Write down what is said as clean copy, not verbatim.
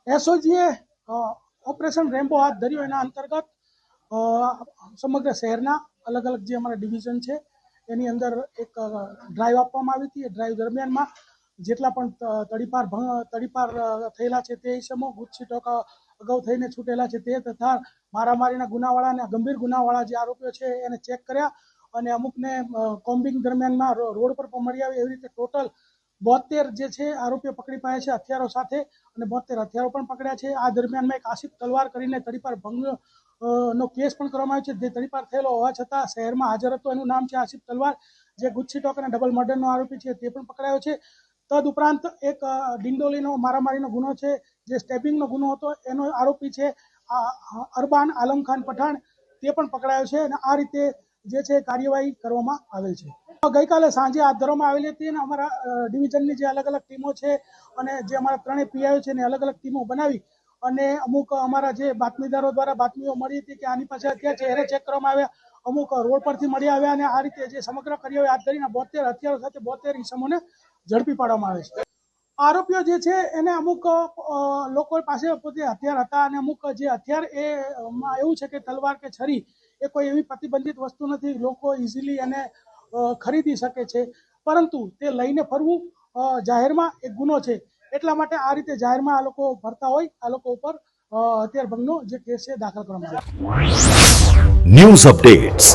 એસઓજીએ operation Rambo હાથ ધર્યો. એના અંતર્ગત સમગ્ર શહેરના અલગ અલગ જે અમારા ડિવિઝન છે એની અંદર એક ડ્રાઈવ આપવામાં આવી હતી. એ ડ્રાઈવ દરમિયાનમાં જેટલા પણ તડીપાર થયેલા છે તે ઇસમો, ગુજસીટોક અગાઉ થઈને છૂટેલા છે તે તથા મારામારીના ગુનાવાળા અને ગંભીર ગુનાવાળા જે આરોપીઓ છે એને ચેક કર્યા અને અમુકને કોમ્બિંગ દરમિયાનમાં રોડ પર મળી આવે એવી રીતે ટોટલ 72 જે છે આરોપીઓ પકડી પાડ્યા છે હથિયારો સાથે, અને 72 હથિયારો પણ પકડ્યા છે. આ દરમિયાનમાં એક આસિફ તલવાર કરીને તડીપાર ભંગ નો કેસ પણ કરવામાં આવ્યો છે. જે તડીપાર થયેલો હોવા છતાં શહેરમાં હાજર હતો. એનું નામ છે આસિફ તલવાર, જે ગુજસીટોક અને ડબલ મર્ડરનો આરોપી છે તે પણ પકડાયો છે. તદ ઉપરાંત એક ડિંડોલીનો મારામારીનો ગુનો છે, જે સ્ટેબિંગનો ગુનો હતો, એનો આરોપી છે અરબાન આલમખાન પઠાણ, તે પણ પકડાયો છે. અને આ રીતે જે છે કાર્યવાહી કરવામાં આવેલ છે. ગઈકાલે સાંજે હાથ ધરવામાં આવેલી હતી અને અમારા ડિવિઝનની જે અલગ અલગ ટીમો છે અને જે અમારા ત્રણેય પીઆઈઓ છે એને અલગ અલગ ટીમો બનાવી અને અમુક અમારા જે બાતમીદારો દ્વારા બાતમીઓ મળી હતી કે આની પાસે હથિયાર છે એને ચેક કરવામાં આવ્યા. અમુક રોડ પરથી મળી આવ્યા અને આ રીતે જે સમગ્ર કાર્યવાહી હાથ ધરીને 72 હથિયારો સાથે 72 ઇસમોને ઝડપી પાડવામાં આવે છે. આરોપીઓ જે છે એને અમુક લોકો પાસે પોતે હથિયાર હતા અને અમુક જે હથિયાર એમાં એવું છે કે તલવાર કે છરી એ કોઈ એવી પ્રતિબંધિત વસ્તુ નથી, લોકો ઇઝીલી એને ખરીદી શકે છે, પરંતુ તે લઈને ફરવું જાહેરમાં એક ગુનો છે. એટલા માટે આ રીતે જાહેરમાં આ લોકો ફરતા હોય, આ લોકો ઉપર હથિયાર ભંગનો જે કેસ છે દાખલ કરવામાં આવે. News updates